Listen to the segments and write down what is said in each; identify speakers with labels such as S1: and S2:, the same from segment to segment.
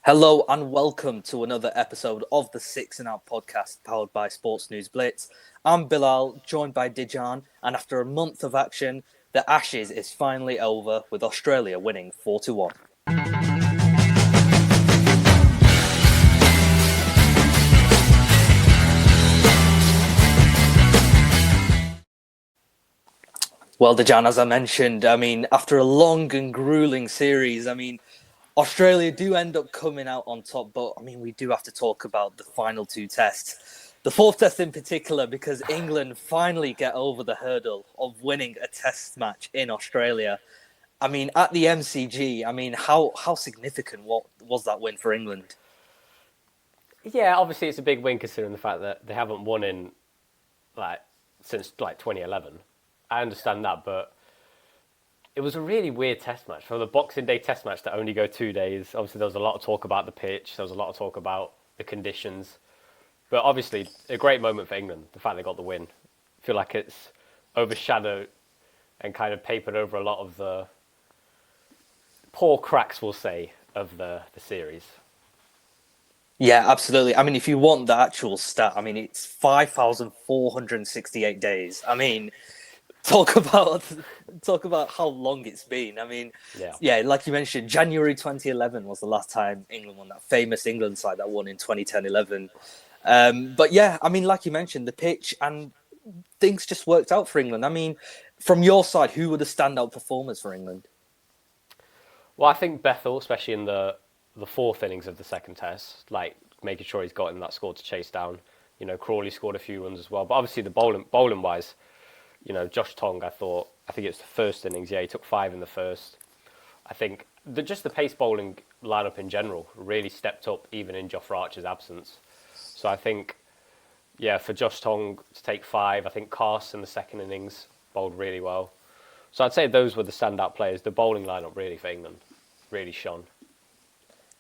S1: Hello and welcome to another episode of the Six and Out podcast powered by Sports News Blitz. I'm Bilal, joined by Dejan, and after a month of action, the Ashes is finally over with Australia winning 4-1. Well, Dejan, as I mentioned, after a long and grueling series, Australia do end up coming out on top, but we do have to talk about the final two tests. The fourth test in particular, because England finally get over the hurdle of winning a test match in Australia. At the MCG, how significant was that win for England?
S2: Yeah, obviously it's a big win considering the fact that they haven't won in since 2011. I understand that, but it was a really weird test match. For the Boxing Day test match that only go 2 days, obviously there was a lot of talk about the pitch, there was a lot of talk about the conditions. But obviously a great moment for England, the fact they got the win. I feel like it's overshadowed and kind of papered over a lot of the poor cracks, we'll say, of the series.
S1: Yeah, absolutely. If you want the actual stat, it's 5,468 days. Talk about talk about how long it's been.
S2: Yeah.
S1: Yeah, like you mentioned, January 2011 was the last time England won, that famous England side that won in 2010-11. But yeah, like you mentioned, the pitch and things just worked out for England. From your side, who were the standout performers for England?
S2: Well, I think Bethel, especially in the fourth innings of the second test, like making sure he's got in that score to chase down. Crawley scored a few runs as well. But obviously the bowling wise, Josh Tong, I think it's the first innings. Yeah, he took 5 in the first. I think just the pace bowling lineup in general really stepped up even in Jofra Archer's absence. So I think, yeah, for Josh Tong to take 5, I think Carson in the second innings bowled really well. So I'd say those were the standout players. The bowling lineup really for England really shone.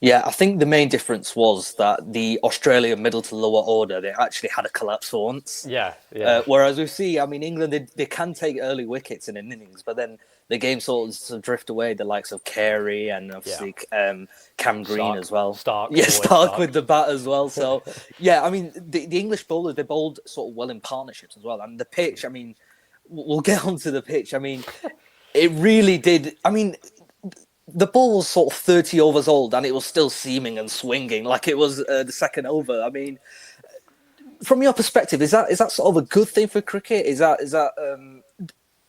S1: Yeah, I think the main difference was that the Australian middle to lower order, they actually had a collapse for once.
S2: Yeah, yeah.
S1: Whereas we see, England, they can take early wickets in an innings, but then the game sort of drift away, the likes of Carey and obviously Cam Green as well.
S2: Stark.
S1: Yeah, Stark with the bat as well. So, yeah, the English bowlers, they bowled sort of well in partnerships as well. And the pitch, we'll get onto the pitch. It really did. The ball was sort of 30 overs old and it was still seaming and swinging like it was the second over. From your perspective, is that sort of a good thing for cricket? Is that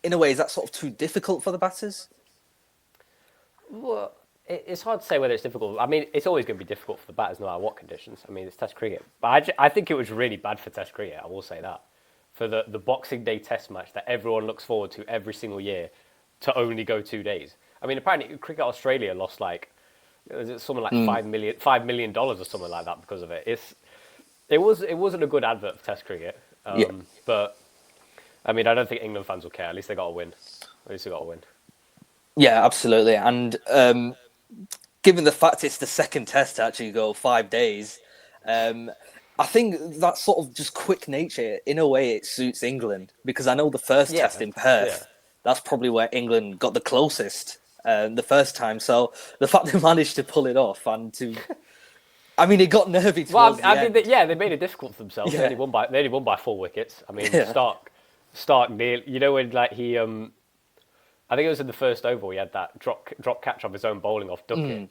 S1: in a way, is that sort of too difficult for the batters?
S2: Well, it's hard to say whether it's difficult. It's always going to be difficult for the batters no matter what conditions. It's Test cricket. But I think it was really bad for Test cricket, I will say that. For the Boxing Day Test match that everyone looks forward to every single year to only go 2 days. Apparently Cricket Australia lost something like $5 million or something like that because of it. It wasn't a good advert for Test cricket. But I don't think England fans will care. At least they got a win.
S1: Yeah, absolutely. And given the fact it's the second test to actually go 5 days, I think that sort of just quick nature, in a way, it suits England. Because I know the first test in Perth, that's probably where England got the closest the first time. So the fact they managed to pull it off and to... it got nervy towards the end.
S2: They made it difficult for themselves. Yeah. They only won by 4 wickets. Stark nearly... when he... I think it was in the first over he had that drop catch off his own bowling off Duckett. And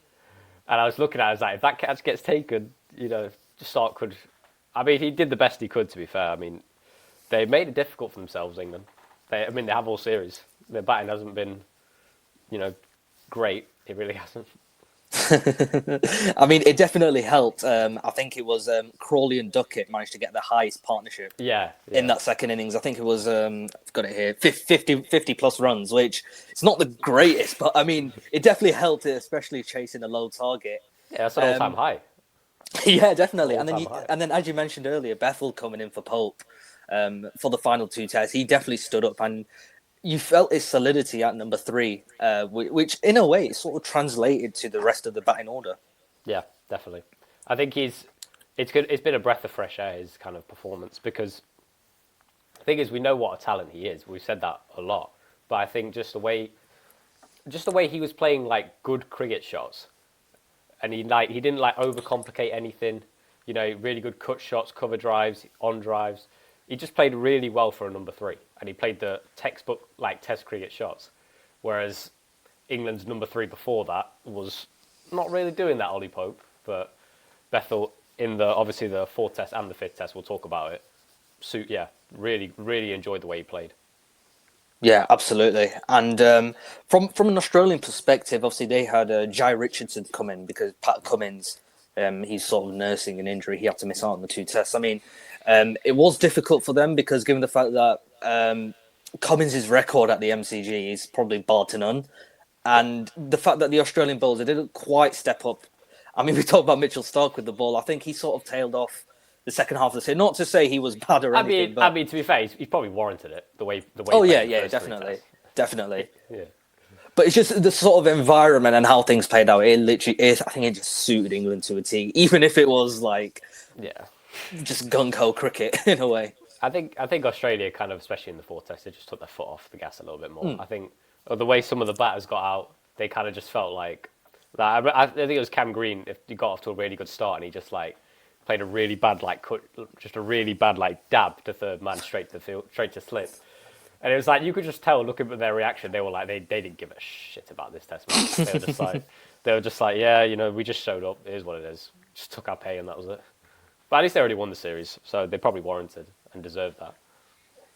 S2: I was looking at it, I was like, if that catch gets taken, Stark could... he did the best he could, to be fair. They made it difficult for themselves, England. They have all series. Their batting hasn't been, great. It really hasn't.
S1: It definitely helped. I think it was Crawley and Duckett managed to get the highest partnership in that second innings. I think it was, I've got it here, 50 plus runs, which it's not the greatest, but it definitely helped, especially chasing a low target.
S2: Yeah, that's an all-time high.
S1: Yeah, definitely. And then, as you mentioned earlier, Bethel coming in for Pope for the final 2 tests, he definitely stood up and you felt his solidity at number 3, which in a way sort of translated to the rest of the batting order.
S2: Yeah, definitely. I think it's good. It's been a breath of fresh air, his kind of performance, because the thing is, we know what a talent he is. We've said that a lot, but I think just the way he was playing good cricket shots, and he didn't like overcomplicate anything. You know, really good cut shots, cover drives, on drives. He just played really well for a number 3, and he played the textbook like Test cricket shots, whereas England's number 3 before that was not really doing that, Ollie Pope. But Bethel in obviously the 4th Test and the 5th Test, we'll talk about it. Really enjoyed the way he played.
S1: Yeah, absolutely. And from an Australian perspective, obviously they had Jai Richardson come in because Pat Cummins, he's sort of nursing an injury. He had to miss out on the 2 tests. I mean, it was difficult for them because given the fact that Cummins' record at the MCG is probably bar to none, and the fact that the Australian bowlers they didn't quite step up. I mean, we talked about Mitchell Starc with the ball. I think he sort of tailed off the second half of the season. Not to say he was bad or anything.
S2: I mean, to be fair, he's probably warranted it the way.
S1: Oh yeah, definitely.
S2: Yeah.
S1: But it's just the sort of environment and how things played out. It literally is. I think it just suited England to a T, even if it was like, just gung-ho cricket in a way.
S2: I think Australia kind of, especially in the 4th Test, they just took their foot off the gas a little bit more. I think the way some of the batters got out, they kind of just felt like I think it was Cam Green. If he got off to a really good start and he just like played a really bad just a really bad like dab to third man straight to field, straight to slip. And it was like you could just tell, looking at their reaction, they were like they didn't give a shit about this test match. They were just like yeah, you know, we just showed up. It is what it is. Just took our pay and that was it. But at least they already won the series, so they probably warranted and deserved that.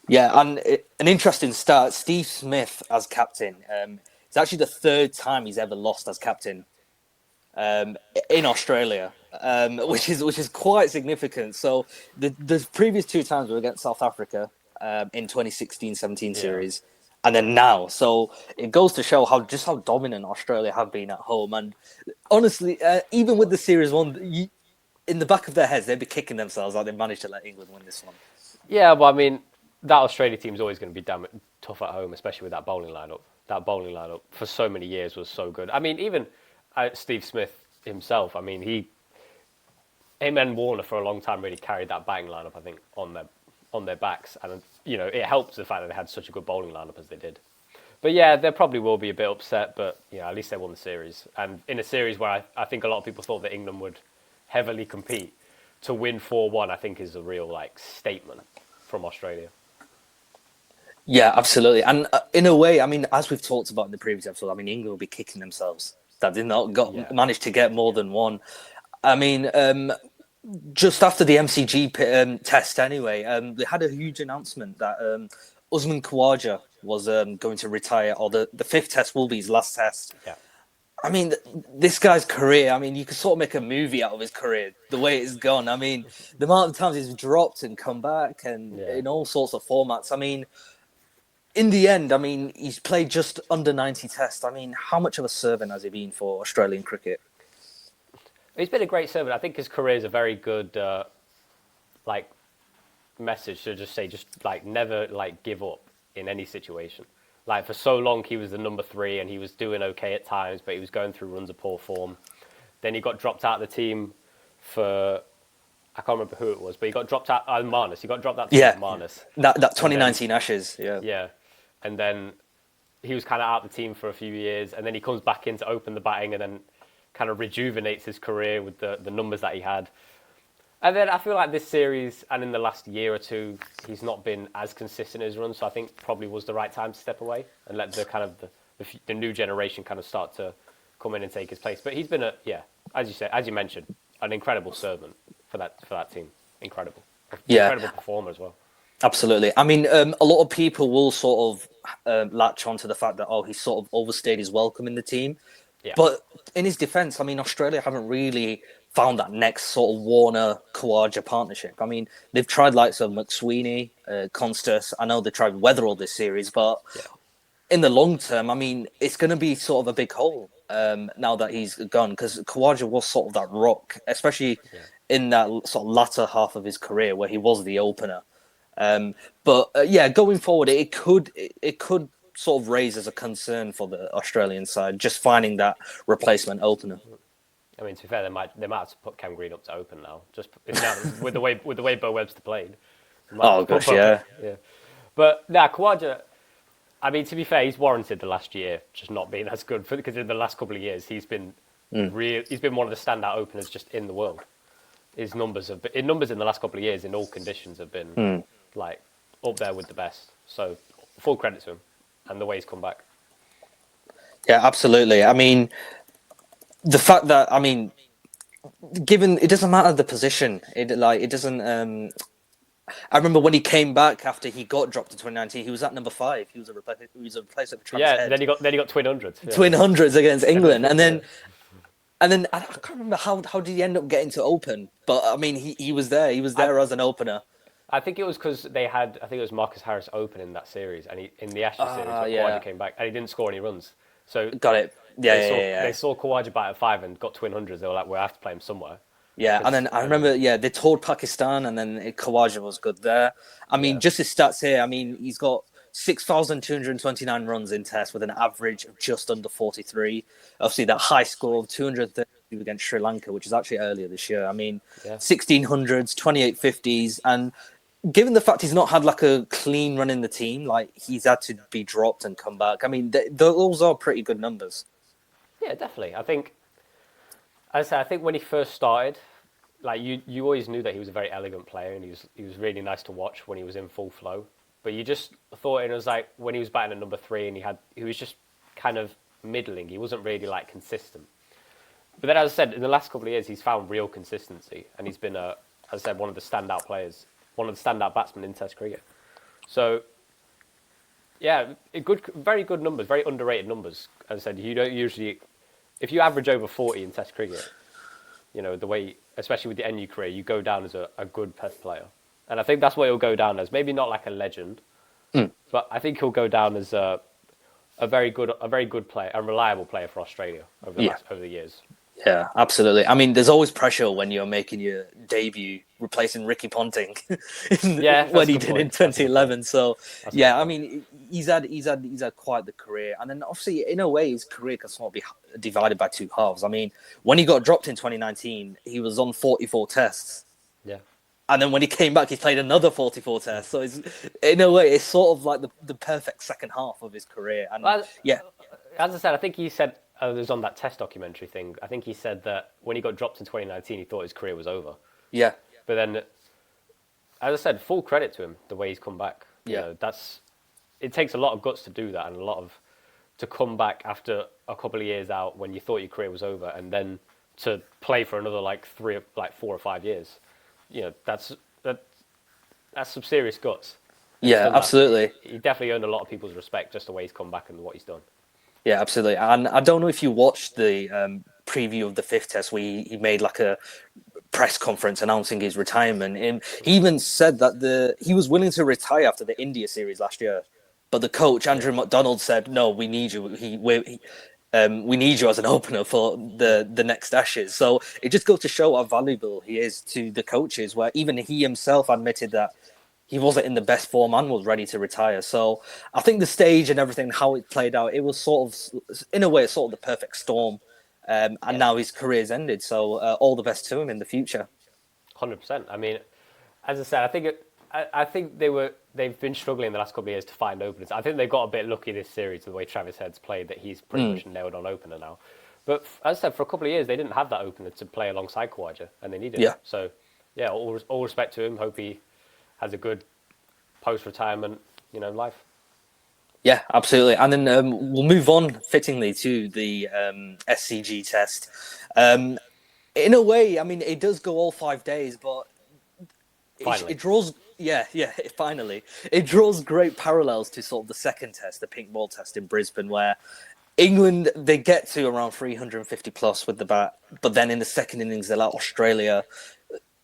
S1: Yeah, and an interesting stat: Steve Smith as captain. It's actually the 3rd time he's ever lost as captain in Australia, which is quite significant. So the previous 2 times were against South Africa in 2016-17 series, and then now. So it goes to show how dominant Australia have been at home. And honestly, even with the series one, in the back of their heads, they'd be kicking themselves that they managed to let England win this one.
S2: Yeah, well, I mean, that Australia team's always going to be damn tough at home, especially with that bowling lineup. That bowling lineup for so many years was so good. I mean, even Steve Smith himself. I mean, him and Warner for a long time really carried that batting lineup. I think on their backs, and you know, it helps the fact that they had such a good bowling lineup as they did. But yeah, they probably will be a bit upset. But yeah, at least they won the series, and in a series where I think a lot of people thought that England would heavily compete, to win 4-1, I think is a real like statement from Australia.
S1: Yeah, absolutely. And in a way, I mean, as we've talked about in the previous episode, I mean, England will be kicking themselves that did not manage to get more than one. I mean, just after the MCG test anyway, they had a huge announcement that Usman Khawaja was going to retire, or the 5th test will be his last test.
S2: Yeah.
S1: I mean, this guy's career, I mean, you could sort of make a movie out of his career, the way it's gone. I mean, the amount of times he's dropped and come back and in all sorts of formats. I mean, in the end, I mean, he's played just under 90 tests. I mean, how much of a servant has he been for Australian cricket?
S2: He's been a great servant. I think his career is a very good, message to just say, never, give up in any situation. Like, for so long, he was the number 3 and he was doing okay at times, but he was going through runs of poor form. Then he got dropped out of the team for, I can't remember who it was, but he got dropped out, Marnus. He got dropped out of Marnus.
S1: That 2019 Ashes,
S2: Yeah. And then he was kind of out of the team for a few years, and then he comes back in to open the batting and then kind of rejuvenates his career with the numbers that he had. And then I feel like this series and in the last year or two, he's not been as consistent as runs. So I think probably was the right time to step away and let the new generation kind of start to come in and take his place. But he's been as you mentioned, an incredible servant for that team. Incredible performer as well.
S1: Absolutely. I mean, a lot of people will sort of latch on to the fact that he sort of overstayed his welcome in the team.
S2: Yeah.
S1: But in his defence, I mean, Australia haven't really found that next sort of Warner-Khawaja partnership. I mean, they've tried likes of McSweeney, Constas. I know they tried Weatherall this series, but in the long term, I mean, it's going to be sort of a big hole now that he's gone, because Khawaja was sort of that rock, especially in that sort of latter half of his career where he was the opener. But going forward, it could sort of raise as a concern for the Australian side, just finding that replacement opener.
S2: I mean, to be fair, they might have to put Cam Green up to open now, just with the way Bo Webster played.
S1: Oh gosh, yeah.
S2: But Khawaja, I mean, to be fair, he's warranted the last year just not being as good because in the last couple of years he's been He's been one of the standout openers just in the world. His numbers in the last couple of years in all conditions have been like up there with the best. So full credit to him and the way he's come back.
S1: Yeah, absolutely. I mean, the fact that given it doesn't matter the position, it doesn't. I remember when he came back after he got dropped in 2019, he was at number 5. He was a replacement for Travis
S2: Yeah,
S1: Head.
S2: then he got twin hundreds. Yeah.
S1: Twin hundreds against England, and then I can't remember how did he end up getting to open, but I mean he was there. He was there as an opener.
S2: I think it was because I think it was Marcus Harris open in that series, and he in the Ashes series when
S1: yeah.
S2: Khawaja came back, and he didn't score any runs. So
S1: Got it.
S2: They saw Khawaja bat at 5 and got twin hundreds. They were like, "We'll have to play him somewhere."
S1: Yeah, and then I remember, they toured Pakistan, and then Khawaja was good there. I mean, just his stats here. I mean, he's got 6,229 runs in Tests with an average of just under 43. Obviously, that high score of 232 against Sri Lanka, which is actually earlier this year. I mean, 1600s, 2850s, and given the fact he's not had like a clean run in the team, like he's had to be dropped and come back. I mean, those are pretty good numbers.
S2: Yeah, definitely. I think, as I said, I think when he first started, like you always knew that he was a very elegant player, and he was really nice to watch when he was in full flow. But you just thought it was like when he was batting at number 3, and he was just kind of middling. He wasn't really like consistent. But then, as I said, in the last couple of years, he's found real consistency, and he's been as I said, one of the standout players, one of the standout batsmen in Test cricket. So, yeah, very good numbers, very underrated numbers. As I said, you don't usually, if you average over 40 in Test cricket, you know, the way, especially with the NU career, you go down as a good Test player. And I think that's what he'll go down as. Maybe not like a legend, but I think he'll go down as a very good player, a reliable player for Australia over the years.
S1: Yeah, absolutely. I mean, there's always pressure when you're making your debut, replacing Ricky Ponting, when he did in 2011. So, I mean, he's had quite the career, and then obviously, in a way, his career can sort of be divided by two halves. I mean, when he got dropped in 2019, he was on 44 tests.
S2: Yeah.
S1: And then when he came back, he played another 44 tests. So, in a way, it's sort of like the perfect second half of his career. And
S2: as I said, I think he said. It was on that Test documentary thing. I think he said that when he got dropped in 2019, he thought his career was over.
S1: Yeah.
S2: But then, as I said, full credit to him, the way he's come back.
S1: Yeah.
S2: You know, it takes a lot of guts to do that, and to come back after a couple of years out when you thought your career was over, and then to play for another 4 or 5 years. You know, that's some serious guts.
S1: Yeah, absolutely.
S2: He definitely earned a lot of people's respect just the way he's come back and what he's done.
S1: Yeah, absolutely. And I don't know if you watched the preview of the 5th Test where he made like a press conference announcing his retirement. And he even said that he was willing to retire after the India series last year. But the coach, Andrew McDonald, said, no, we need you. We need you as an opener for the next Ashes. So it just goes to show how valuable he is to the coaches, where even he himself admitted that he wasn't in the best form and was ready to retire. So I think the stage and everything, how it played out, it was sort of, in a way, sort of the perfect storm. And now his career's ended. So all the best to him in the future.
S2: 100%. I mean, as I said, I think they've been struggling the last couple of years to find openers. I think they got a bit lucky this series, the way Travis Head's played, that he's pretty much nailed on opener now. But as I said, for a couple of years, they didn't have that opener to play alongside Khawaja, and they needed it. So, yeah, all respect to him. Hope he has a good post-retirement, life.
S1: Yeah, absolutely. And then we'll move on fittingly to the SCG test. In a way, I mean, it does go all 5 days, but it draws... finally. It draws great parallels to sort of the second test, the pink ball test in Brisbane, where England, they get to around 350 plus with the bat, but then in the second innings, they let Australia...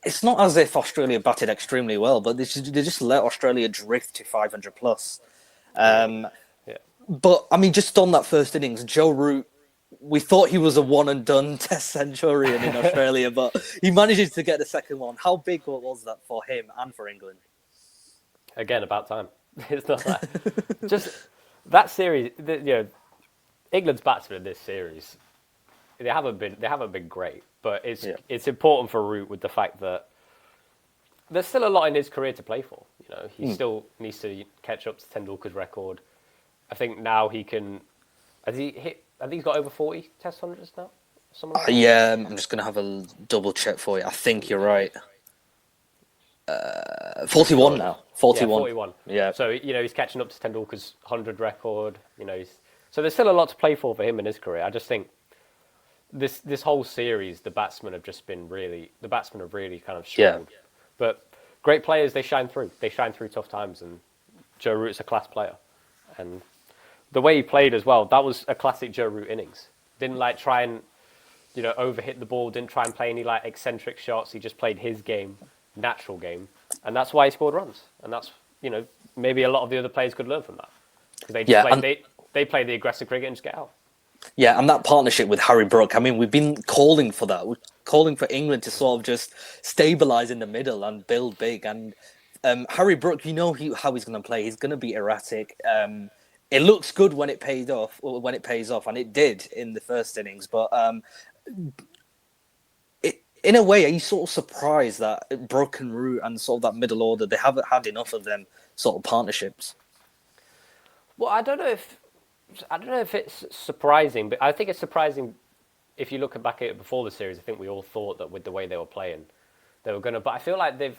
S1: It's not as if Australia batted extremely well, but they just let Australia drift to 500 plus. But, I mean, just on that first innings, Joe Root, we thought he was a one-and-done test centurion in Australia, but he manages to get the second one. How big was that for him and for England?
S2: Again, about time. It's not that. Just that series, England's batsmen in this series, they haven't been great, but it's important for Root with the fact that there's still a lot in his career to play for. He still needs to catch up to Tendulkar's record. I think now he can. I think he's got over 40 Test hundreds now. Something like that?
S1: Yeah, I'm just going to have a double check for you. I think you're right. 41
S2: Sure.
S1: now.
S2: Yeah,
S1: 41.
S2: 41.
S1: Yeah.
S2: So, he's catching up to Tendulkar's 100 record. So there's still a lot to play for him in his career. I just think this whole series, the batsmen have really kind of struggled.
S1: Yeah.
S2: But great players, they shine through. They shine through tough times, and Joe Root's a class player. And the way he played as well, that was a classic Joe Root innings. Didn't try and overhit the ball, didn't try and play any eccentric shots. He just played his game, natural game, and that's why he scored runs. And that's maybe a lot of the other players could learn from that, because they play the aggressive cricket and just get out.
S1: Yeah, and that partnership with Harry Brook, I mean, we've been calling for that. We're calling for England to sort of just stabilise in the middle and build big. And Harry Brook, how he's going to play. He's going to be erratic. It looks good when it pays off, and it did in the first innings. But in a way, are you sort of surprised that Brook and Root and sort of that middle order, they haven't had enough of them sort of partnerships?
S2: Well, I don't know if it's surprising, but I think it's surprising if you look back at it before the series. I think we all thought that with the way they were playing, they were going to. But I feel like there's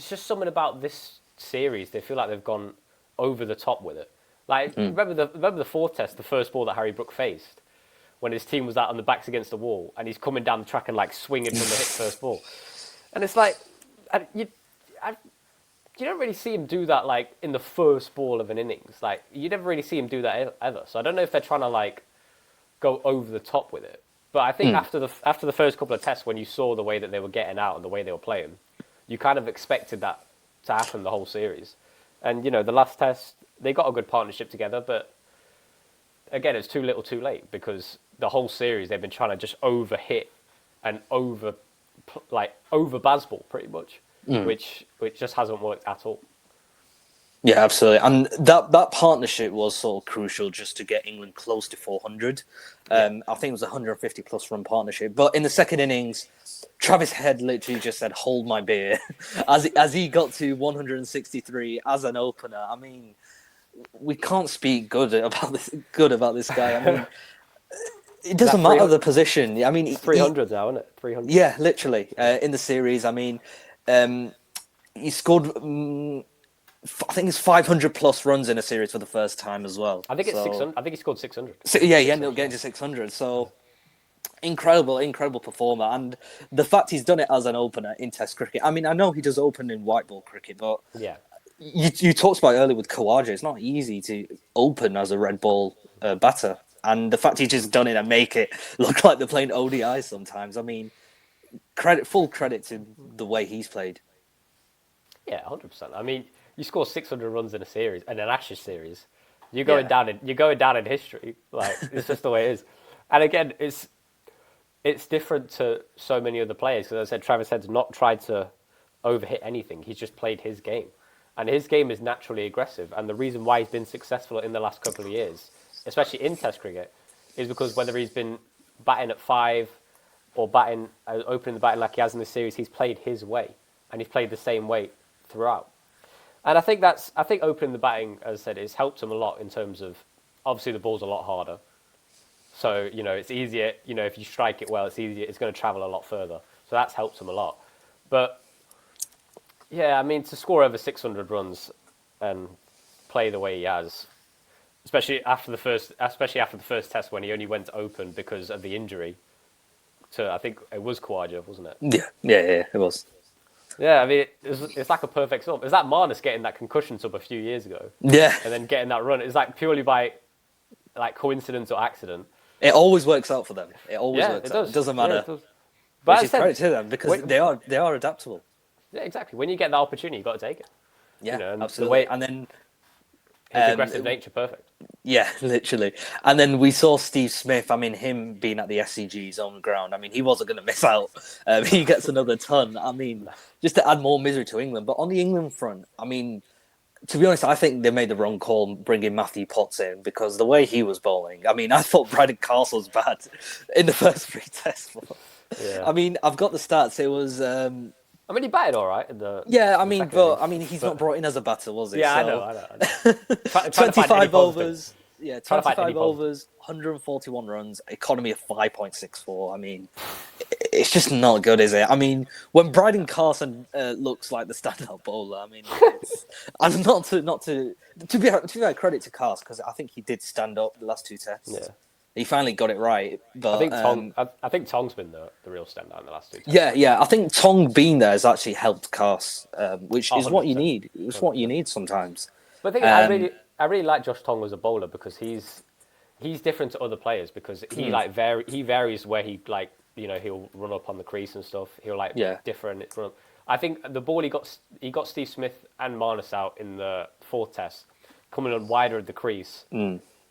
S2: just something about this series. They feel like they've gone over the top with it. Remember the fourth test, the first ball that Harry Brook faced, when his team was out on the backs against the wall, and he's coming down the track and swinging from the hit first ball, and it's you don't really see him do that in the first ball of an innings. You never really see him do that ever. So I don't know if they're trying to go over the top with it. But I think after the first couple of tests, when you saw the way that they were getting out and the way they were playing, you kind of expected that to happen the whole series. And the last test, they got a good partnership together, but again, it's too little, too late, because the whole series they've been trying to just overhit and over baseball pretty much, which just hasn't worked at all.
S1: Yeah, absolutely. And that partnership was sort of crucial just to get England close to 400. I think it was a 150 plus run partnership. But in the second innings, Travis Head literally just said, "Hold my beer," as he got to 163 as an opener. I mean, we can't speak good about this guy. I mean, it doesn't matter the position. I mean,
S2: 300 now, isn't it? 300.
S1: Yeah, literally. In the series, I mean, he scored. I think it's 500 plus runs in a series for the first time as well.
S2: I think it's 600. I think he scored 600.
S1: So, yeah, he ended up getting to 600. So incredible performer. And the fact he's done it as an opener in Test cricket. I mean, I know he does open in white ball cricket, but
S2: yeah,
S1: you talked about earlier with Khawaja. It's not easy to open as a red ball batter. And the fact he's just done it and make it look like they're playing ODI sometimes. I mean, full credit to the way he's played.
S2: Yeah, 100%. I mean, you score 600 runs in a series, in an Ashes series, you're going down in history. It's just the way it is. And again, it's different to so many other players, because as I said, Travis Head's not tried to overhit anything. He's just played his game, and his game is naturally aggressive. And the reason why he's been successful in the last couple of years, especially in Test cricket, is because whether he's been batting at 5 or opening the batting like he has in this series, he's played his way, and he's played the same way throughout. And I think opening the batting, as I said, has helped him a lot in terms of, obviously the ball's a lot harder. So, it's easier, if you strike it well, it's easier, it's going to travel a lot further. So that's helped him a lot. But, yeah, I mean, to score over 600 runs and play the way he has, especially after the first test when he only went to open because of the injury to, I think it was Khawaja, wasn't it?
S1: Yeah, it was.
S2: Yeah, I mean, it's like a perfect storm. It's like Marnus getting that concussion sub a few years ago.
S1: Yeah.
S2: And then getting that run. It's purely by coincidence or accident.
S1: It always works out for them. It always works out.
S2: Does.
S1: It doesn't matter.
S2: Yeah, it does. But
S1: Which is credit to them, because they are adaptable.
S2: Yeah, exactly. When you get that opportunity, you've got to take it.
S1: Yeah, absolutely. And then
S2: his aggressive nature, perfect.
S1: Yeah, literally. And then we saw Steve Smith. I mean, him being at the SCG's own ground. I mean, he wasn't going to miss out. He gets another ton. I mean, just to add more misery to England. But on the England front, I mean, to be honest, I think they made the wrong call bringing Matthew Potts in, because the way he was bowling. I mean, I thought Brandon Castle was bad in the first 3 tests. Yeah. I mean, I've got the stats. It was.
S2: I mean, he batted all right.
S1: He's not brought in as a batter, was he?
S2: Yeah,
S1: so,
S2: I know.
S1: 25 overs. Yeah, 25 overs, 141 runs, economy of 5.64. I mean, it's just not good, is it? I mean, when Bryden Carson looks like the standout bowler, I mean, it's and to be fair, credit to Carson because I think he did stand up the last two tests.
S2: Yeah.
S1: He finally got it right, but
S2: I think Tong's been the real standout in the last two tests.
S1: yeah. I think Tong being there has actually helped Cars, which is what you
S2: 100%.
S1: need. It's what you need sometimes.
S2: But the thing is, I really like Josh Tong as a bowler because he's different to other players because he he varies where he he'll run up on the crease and stuff. He'll different run. I think the ball he got Steve Smith and Marnus out in the fourth test, coming on wider at the crease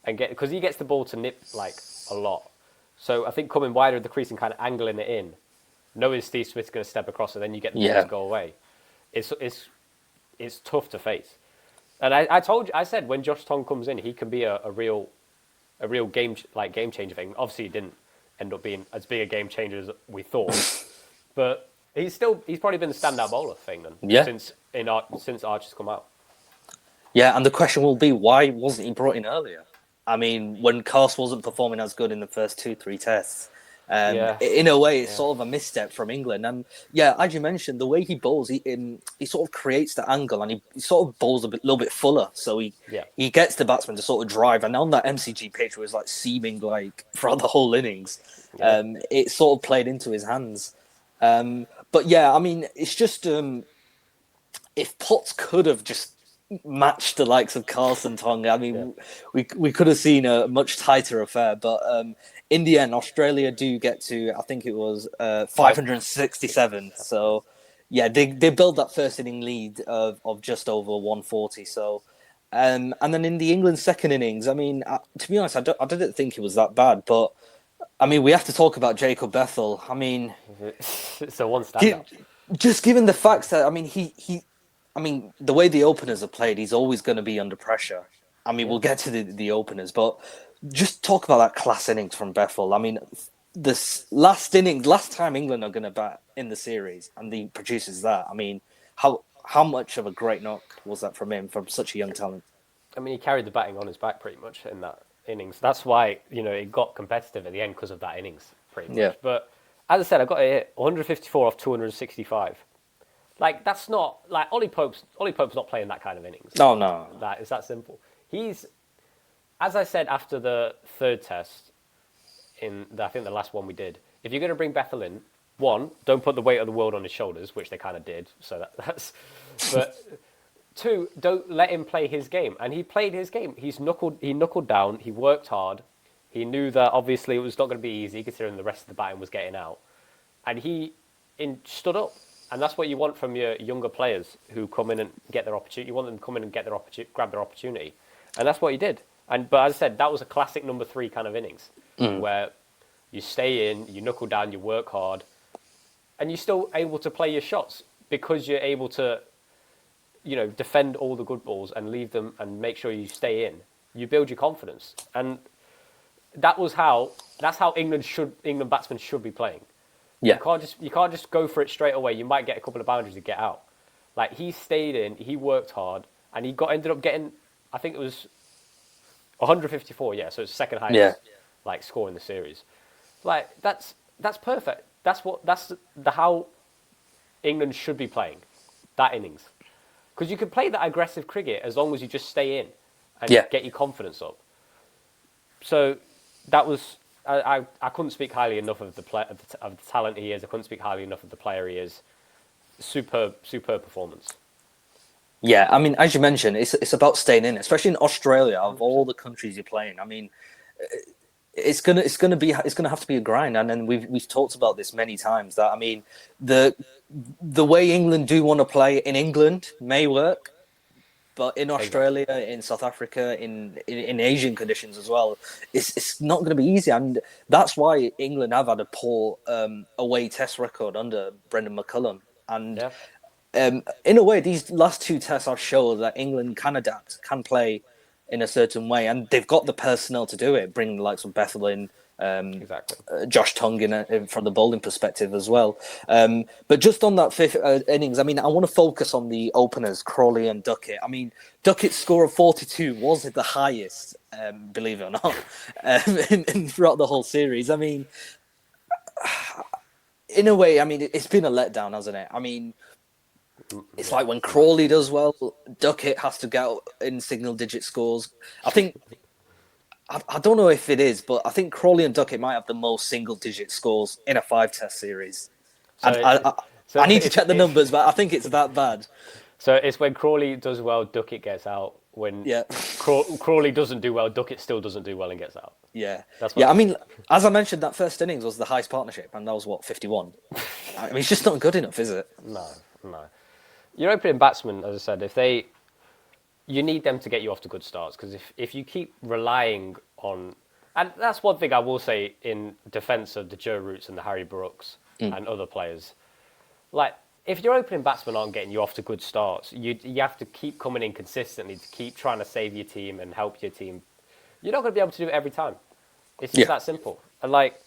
S2: and because he gets the ball to nip a lot. So I think coming wider at the crease and kind of angling it in, knowing Steve Smith's going to step across and then you get the ball to go away, it's tough to face. And I said when Josh Tong comes in, he can be a real game changer thing. Obviously, he didn't end up being as big a game changer as we thought, but he's probably been the standout bowler thing since Archer's come out.
S1: Yeah, and the question will be why wasn't he brought in earlier? I mean, when Cars wasn't performing as good in the first 2-3 tests. In a way, it's sort of a misstep from England. And yeah, as you mentioned, the way he bowls, he sort of creates the angle and he sort of bowls little bit fuller. So he gets the batsman to sort of drive. And on that MCG pitch where it's seaming throughout the whole innings, it sort of played into his hands. But yeah, I mean, it's just if Potts could have just matched the likes of Carlson Tong, I mean, we could have seen a much tighter affair. But in the end, Australia do get to, I think it was 567. So, yeah, they build that first inning lead of just over 140. So, and then in the England second innings, I mean, to be honest, I didn't think it was that bad. But, I mean, we have to talk about Jacob Bethel. I mean...
S2: it's a one standout.
S1: Just given the facts that, I mean, I mean, the way the openers are played, he's always going to be under pressure. I mean, we'll get to the openers, but just talk about that class innings from Bethel. I mean, this last time England are going to bat in the series, and he produces that. I mean, how much of a great knock was that from him, from such a young talent?
S2: I mean, he carried the batting on his back pretty much in that innings. That's why, it got competitive at the end because of that innings, pretty much.
S1: Yeah.
S2: But as I said, I got it hit 154 off 265. That's not Ollie Pope's not playing that kind of innings.
S1: No.
S2: It's that simple. He's, as I said after the third test, I think the last one we did. If you're going to bring Bethel in, one, don't put the weight of the world on his shoulders, which they kind of did. So that's. But two, don't let him play his game. And he played his game. He knuckled down. He worked hard. He knew that obviously it was not going to be easy, considering the rest of the batting was getting out, and he stood up. And that's what you want from your younger players who come in and get their opportunity. You want them to come in and grab their opportunity. And that's what he did. But as I said, that was a classic number 3 kind of innings where you stay in, you knuckle down, you work hard, and you're still able to play your shots because you're able to, defend all the good balls and leave them and make sure you stay in. You build your confidence. And that's how England batsmen should be playing.
S1: Yeah.
S2: You can't just go for it straight away. You might get a couple of boundaries to get out. He stayed in, he worked hard, and he ended up getting, I think it was 154. Yeah, so it's second highest score in the series. That's perfect. That's how England should be playing that innings, because you can play that aggressive cricket as long as you just stay in and get your confidence up. So that was. I couldn't speak highly enough of the talent he is. I couldn't speak highly enough of the player he is. Superb performance.
S1: Yeah, I mean, as you mentioned, it's about staying in, especially in Australia. Of all the countries you're playing, I mean, it's gonna have to be a grind. And then we've talked about this many times. That I mean, the way England do want to play in England may work. But in Australia, in South Africa, in Asian conditions as well, it's not going to be easy. And that's why England have had a poor away test record under Brendan McCullum. And in a way, these last 2 tests have shown that England can adapt, can play in a certain way. And they've got the personnel to do it, bring the likes of Bethel in,
S2: Exactly.
S1: Josh Tongue from the bowling perspective as well. But just on that fifth innings, I mean, I want to focus on the openers, Crawley and Duckett. I mean, Duckett's score of 42 was the highest, believe it or not, throughout the whole series. I mean, in a way, I mean, it's been a letdown, hasn't it? I mean, it's like when Crawley does well, Duckett has to get in single-digit scores. I think, I don't know if it is, but I think Crawley and Duckett might have the most single-digit scores in a 5-test series.
S2: So,
S1: I need to check the numbers, but I think it's that bad.
S2: So it's when Crawley does well, Duckett gets out. When Crawley doesn't do well, Duckett still doesn't do well and gets out.
S1: Yeah. I mean, as I mentioned, that first innings was the highest partnership, and that was, 51? I mean, it's just not good enough, is it?
S2: No. Your opening batsmen, as I said, you need them to get you off to good starts, because if you keep relying on... And that's one thing I will say in defence of the Joe Roots and the Harry Brooks and other players. Like, if your opening batsmen aren't getting you off to good starts, you have to keep coming in consistently to keep trying to save your team and help your team. You're not going to be able to do it every time. It's just that simple. And like,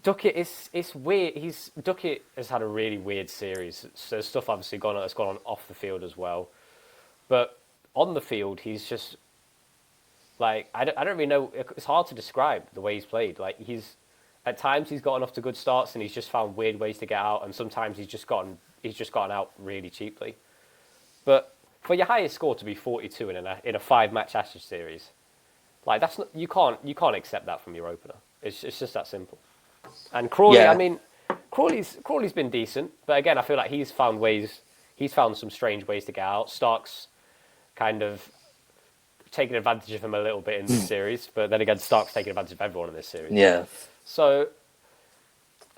S2: Duckett, it's weird. Duckett has had a really weird series. So stuff obviously that's gone on off the field as well. But on the field, he's just like, I don't really know. It's hard to describe the way he's played. Like, at times he's gotten off to good starts and he's just found weird ways to get out, and sometimes he's just gotten out really cheaply. But for your highest score to be 42 in a 5-match Ashes series, like, that's not, you can't accept that from your opener. It's just that simple. And Crawley, I mean, Crawley's been decent, but again, I feel like he's found some strange ways to get out. Stark's kind of taken advantage of him a little bit in this series, but then again, Stark's taken advantage of everyone in this series.
S1: Yeah.
S2: So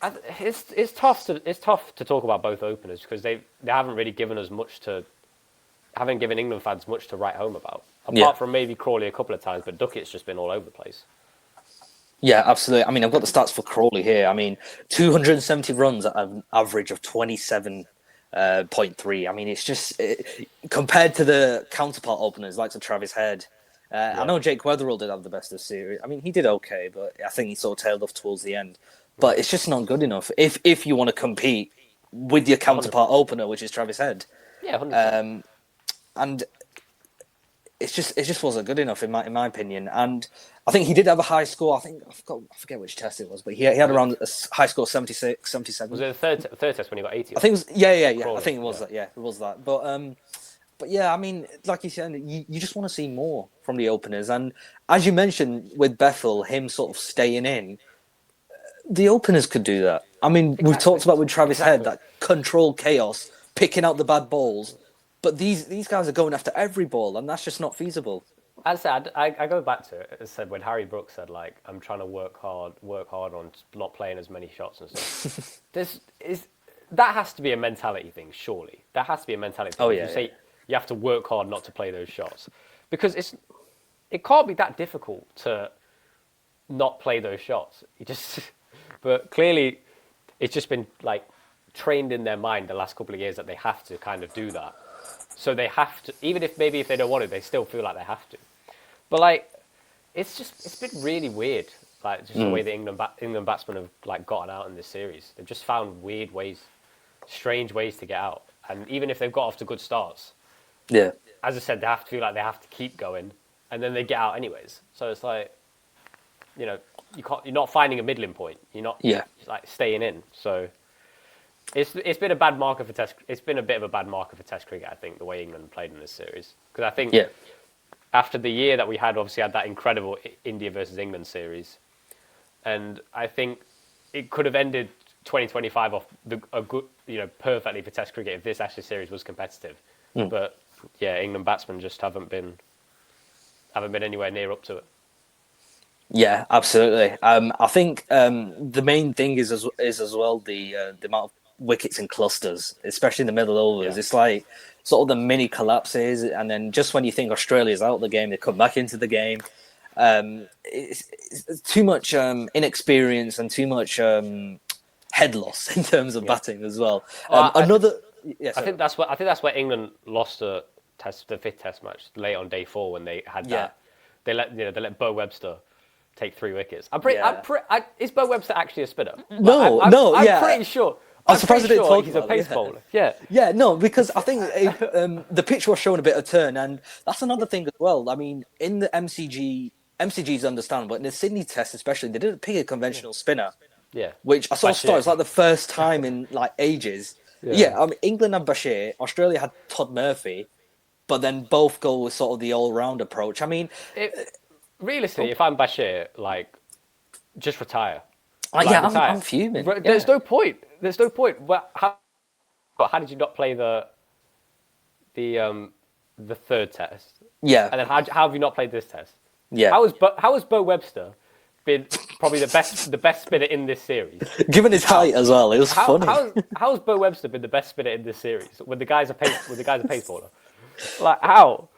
S2: it's tough to talk about both openers, because they haven't really given England fans much to write home about, apart from maybe Crawley a couple of times, but Duckett's just been all over the place.
S1: Yeah, absolutely. I mean, I've got the stats for Crawley here. I mean, 270 runs at an average of 27.3. I mean, it's just compared to the counterpart openers like Travis Head. I know Jake Weatherall did have the best of the series. I mean, he did okay, but I think he sort of tailed off towards the end. But it's just not good enough if you want to compete with your counterpart 100%. Opener, which is Travis Head.
S2: Yeah, 100%.
S1: And it just wasn't good enough in my opinion. And I think he did have a high score. I forget which test it was, but he had around a high score of 76, 77.
S2: Was it the third test when he got 80?
S1: I think it was. Yeah. Crawley. I think it was that. Yeah, it was that. But yeah, I mean, like you said, you just want to see more from the openers. And as you mentioned with Bethel, him sort of staying in, the openers could do that. I mean, we've talked about with Travis Head, that controlled chaos, picking out the bad balls. But these guys are going after every ball, and that's just not feasible.
S2: As I said, I go back to it. As I said, when Harry Brooks said, like, I'm trying to work hard on not playing as many shots and stuff. That has to be a mentality thing, surely. That has to be a mentality thing.
S1: Oh, yeah.
S2: You say you have to work hard not to play those shots. Because it can't be that difficult to not play those shots. But clearly, it's just been, like, trained in their mind the last couple of years that they have to kind of do that. So they have to, even if they don't want to, they still feel like they have to. But like, it's been really weird. Like, just the way the England batsmen have like gotten out in this series. They've just found weird ways, strange ways to get out. And even if they've got off to good starts, as I said, they have to feel like they have to keep going, and then they get out anyways. So it's like, you're not finding a middling point. You're not like staying in. So. It's been a bad marker for Test. It's been a bit of a bad marker for Test cricket, I think, the way England played in this series. Because I think after the year that we had, obviously had that incredible India versus England series, and I think it could have ended 2025 off a good, perfectly for Test cricket if this Ashes series was competitive. But yeah, England batsmen just haven't been anywhere near up to it.
S1: Yeah, absolutely. I think the main thing is as well the amount of wickets in clusters, especially in the middle overs. It's like sort of the mini collapses, and then just when you think Australia's out of the game, they come back into the game. It's too much inexperience and too much head loss in terms of batting as well. I
S2: think that's where England lost the fifth Test match late on day 4 when they had that. They let Bo Webster take 3 wickets. Is Bo Webster actually a spinner?
S1: No,
S2: I'm pretty sure.
S1: I'm surprised they didn't talk
S2: he's a
S1: about it,
S2: pace bowler. Yeah.
S1: Yeah, no, because I think the pitch was showing a bit of turn, and that's another thing as well. I mean, in the MCG's understandable, but in the Sydney Test especially, they didn't pick a conventional spinner,
S2: Yeah.
S1: which I saw
S2: Bashir.
S1: start. It's like the first time in like ages. Yeah, I mean, England had Bashir, Australia had Todd Murphy, but then both go with sort of the all-round approach. I mean,
S2: Realistically, if I'm Bashir, like, just retire.
S1: I'm fuming.
S2: There's no point. There's no point. How did you not play the third test?
S1: Yeah.
S2: And then how have you not played this test?
S1: Yeah.
S2: How has Bo Webster been probably the best spinner in this series?
S1: Given his height as well, it was funny.
S2: How has Bo Webster been the best spinner in this series when the guy's a pace bowler? Like, how?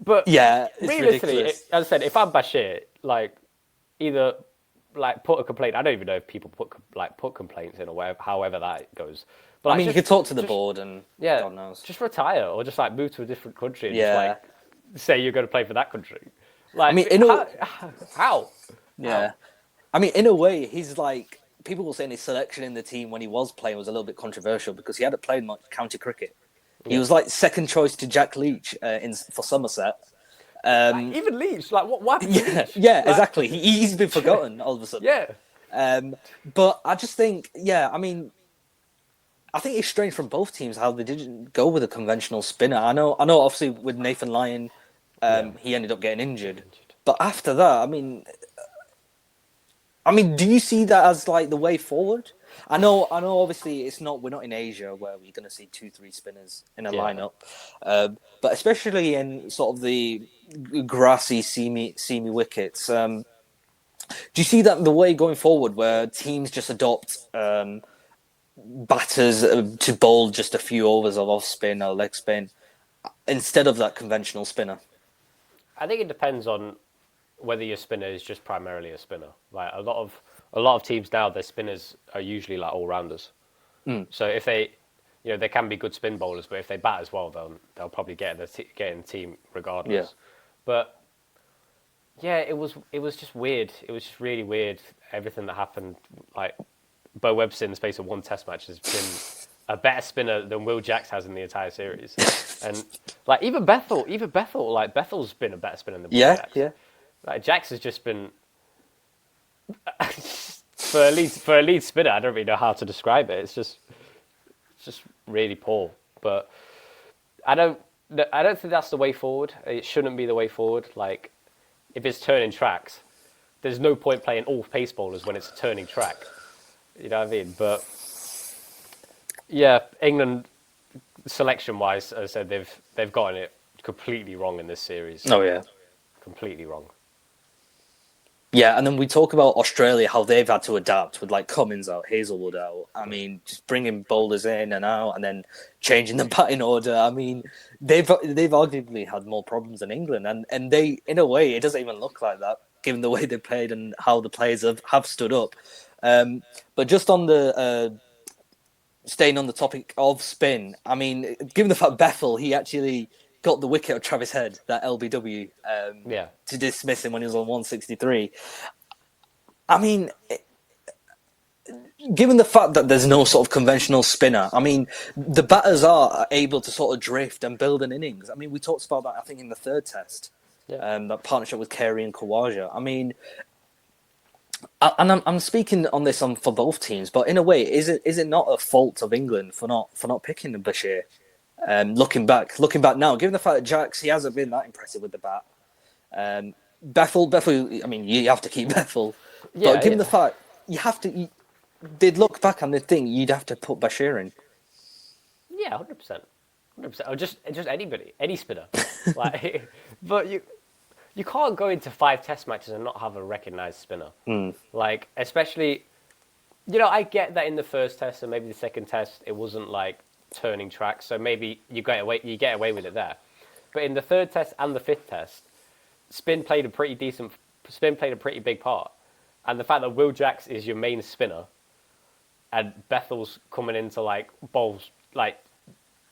S2: But
S1: yeah, it's
S2: realistically,
S1: ridiculous.
S2: as I said, if I'm Bashir, like, either like put a complaint. I don't even know if people put complaints in or whatever, however that goes. But
S1: I mean, you could talk to the board and
S2: yeah,
S1: God knows.
S2: just retire or just like move to a different country and
S1: Yeah.
S2: just like say you're going to play for that country. Like,
S1: I mean,
S2: how?
S1: Yeah.
S2: How?
S1: I mean, in a way, he's like, people were saying his selection in the team when he was playing was a little bit controversial because he hadn't played much county cricket. He was like second choice to Jack Leach for Somerset.
S2: Like, even Leach, like what happened to Leach?
S1: Yeah,
S2: Like,
S1: exactly. He's been forgotten all of a sudden.
S2: Yeah.
S1: But I just think, I mean, I think it's strange from both teams how they didn't go with a conventional spinner. I know. Obviously, with Nathan Lyon, he ended up getting injured. But after that, I mean, do you see that as like the way forward? I know. Obviously, it's not. We're not in Asia where we're going to see 2-3 spinners in a lineup, but especially in sort of the grassy, seamy wickets. Do you see that the way going forward where teams just adopt batters to bowl just a few overs of off spin or leg spin instead of that conventional spinner?
S2: I think it depends on whether your spinner is just primarily a spinner. Like a lot of teams now, their spinners are usually like all rounders. So if they, they can be good spin bowlers, but if they bat as well, they'll probably get in the team regardless.
S1: Yeah.
S2: But yeah, it was just weird. It was just really weird. Everything that happened, like Bo Webster in the space of one Test match has been a better spinner than Will Jacks has in the entire series. And like even Bethel, like Bethel's been a better spinner than Will Jacks.
S1: Yeah.
S2: Like Jacks has just been for a lead spinner. I don't really know how to describe it. It's just really poor. But I don't think that's the way forward. It shouldn't be the way forward. Like if it's turning tracks, there's no point playing all pace bowlers when it's a turning track. You know what I mean? But yeah, England selection-wise, as I said, they've gotten it completely wrong in this series.
S1: Oh yeah,
S2: completely wrong.
S1: Yeah, and then we talk about Australia, how they've had to adapt with like Cummins out, Hazelwood out. I mean, just bringing bowlers in and out, and then changing the batting order. I mean, they've arguably had more problems than England, and they, in a way, it doesn't even look like that, given the way they played and how the players have stood up. But just on the staying on the topic of spin, I mean, given the fact Bethel, he actually got the wicket of Travis Head, that LBW, to dismiss him when he was on 163. I mean, given the fact that there's no sort of conventional spinner, I mean, the batters are able to sort of drift and build an innings. I mean, we talked about that, I think, in the third test, that partnership with Carey and Khawaja. I mean, and I'm speaking on this for both teams, but in a way, is it not a fault of England for not picking the Bashir? Looking back now, given the fact that Jacks, he hasn't been that impressive with the bat. Bethel, I mean, you have to keep Bethel. But given the fact, they'd look back and they'd think you'd have to put Bashir in.
S2: Yeah, 100%. Or just anybody, any spinner. But you can't go into 5 Test matches and not have a recognised spinner. Like, especially, I get that in the first Test and maybe the second Test, it wasn't like turning tracks, so maybe you get away with it there. But in the third Test and the fifth Test, spin played a pretty big part. And the fact that Will Jacks is your main spinner and Bethel's coming into like bowls, like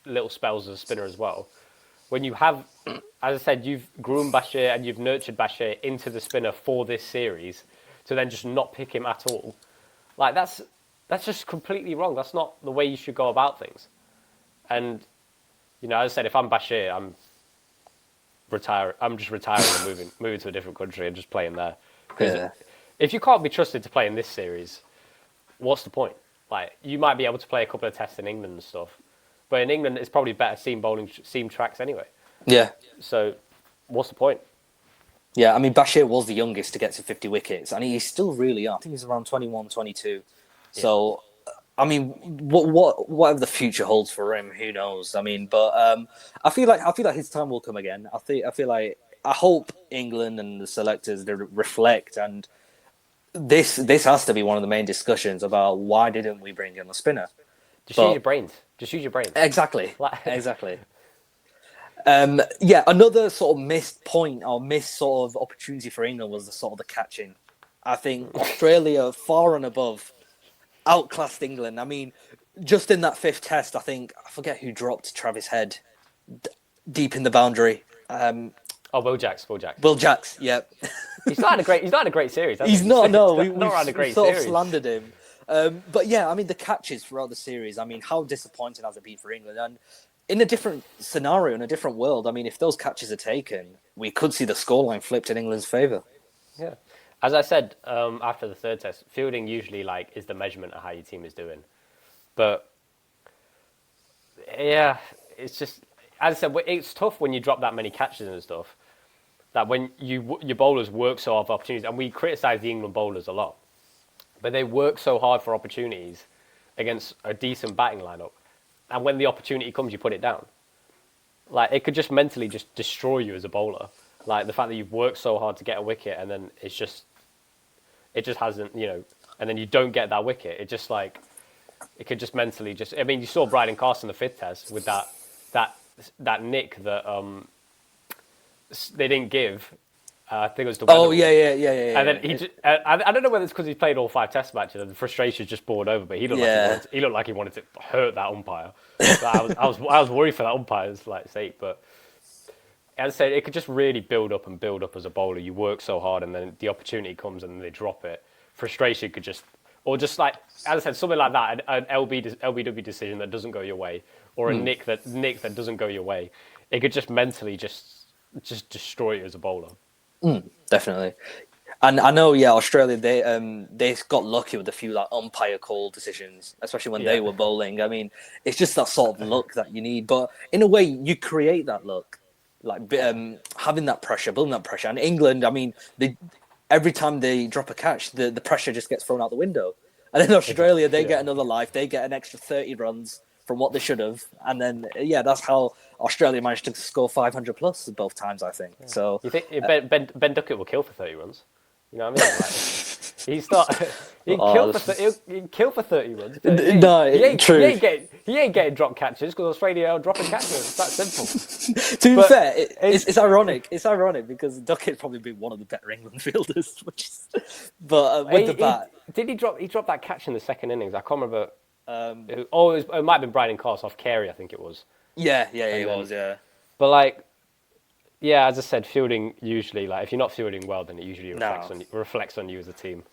S2: little spells as a spinner as well, when you have, as I said, you've groomed Bashir and you've nurtured Bashir into the spinner for this series, to then just not pick him at all, like that's just completely wrong. That's not the way you should go about things. And as I said, if I'm Bashir, I'm just retiring and moving to a different country and just playing there. Because if you can't be trusted to play in this series, what's the point? Like, you might be able to play a couple of tests in England and stuff, but in England it's probably better seam tracks anyway. Yeah. So, what's the point?
S1: Yeah, I mean, Bashir was the youngest to get to 50 wickets, and he's still really young. I think he's around 21, 22. Yeah. So, I mean, whatever the future holds for him, who knows? I mean, but I feel like his time will come again. I hope England and the selectors reflect, and this has to be one of the main discussions about why didn't we bring in a spinner?
S2: Just use your brains.
S1: Exactly. Exactly. Another sort of missed point or missed sort of opportunity for England was the catching. I think Australia far and above outclassed England. I mean, just in that fifth test, I forget who dropped Travis Head deep in the boundary.
S2: Will Jacks.
S1: Will Jacks, yeah.
S2: He's not had a great series.
S1: He's not. No, we've
S2: had a great
S1: sort
S2: series.
S1: of slandered him. But yeah, I mean, the catches throughout the series. I mean, how disappointing has it been for England? And in a different scenario, in a different world, I mean, if those catches are taken, we could see the scoreline flipped in England's favour.
S2: Yeah. As I said after the third test, fielding usually is the measurement of how your team is doing. But yeah, it's just, as I said, it's tough when you drop that many catches and stuff. That when your bowlers work so hard for opportunities, and we criticise the England bowlers a lot, but they work so hard for opportunities against a decent batting lineup, and when the opportunity comes, you put it down. Like, it could just mentally just destroy you as a bowler. Like, the fact that you've worked so hard to get a wicket, and then it just hasn't, and then you don't get that wicket. It just it could just mentally I mean, you saw Bryden Carson in the fifth test with that nick that they didn't give. I think it was the weather.
S1: Oh, yeah.
S2: And then I don't know whether it's because he played all 5 test matches and the frustration just poured over, but he looked like he wanted to hurt that umpire. I was worried for that umpire's sake, but as I said, it could just really build up as a bowler. You work so hard, and then the opportunity comes, and then they drop it. Frustration could just, as I said, something like that, an LBW decision that doesn't go your way, or a nick that doesn't go your way. It could just mentally just destroy you as a bowler.
S1: Definitely. And I know, Australia, they got lucky with a few umpire call decisions, especially when they were bowling. I mean, it's just that sort of luck that you need. But in a way, you create that luck, having that pressure, building that pressure. And England, I mean, every time they drop a catch, the pressure just gets thrown out the window. And then Australia, they get another life. They get an extra 30 runs from what they should have. And then, that's how Australia managed to score 500 plus both times, I think. Yeah. So
S2: you think Ben Duckett will kill for 30 runs? You know what I mean? He's not. He'd kill for 30 runs.
S1: No, true.
S2: He ain't getting drop catches because Australia are dropping catches. It's that simple.
S1: To be fair, it's ironic. It's ironic because Duckett's probably been one of the better England fielders. With the bat,
S2: did he drop? He dropped that catch in the second innings. I can't remember. It might have been Bryden Carson off Carey, I think it was.
S1: Yeah, he was. Yeah,
S2: but as I said, fielding usually, if you're not fielding well, then it usually reflects on you as a team.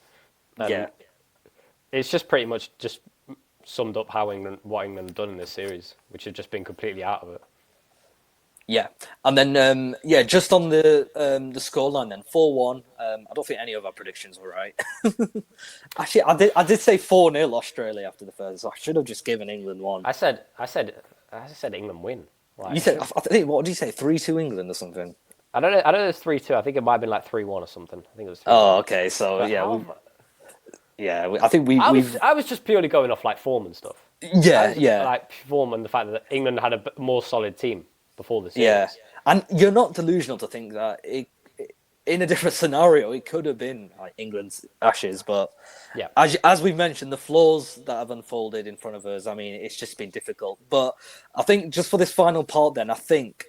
S2: It's just pretty much just summed up what England have done in this series, which has just been completely out of it.
S1: Yeah, and then just on the scoreline then 4-1. I don't think any of our predictions were right. Actually, I did say 4-0 Australia after the first. So I should have just given England one.
S2: I said England win.
S1: You said, I think, what did you say? 3-2 England or something?
S2: I don't know. I don't know. It's 3-2. I think it might have been 3-1 or something. I think it was 3-1.
S1: Oh, okay. So I think
S2: I was just purely going off form and stuff.
S1: Yeah.
S2: Form and the fact that England had a more solid team before the series.
S1: Yeah, and you're not delusional to think that in a different scenario it could have been England's Ashes, but as we mentioned, the flaws that have unfolded in front of us. I mean, it's just been difficult. But I think just for this final part, then I think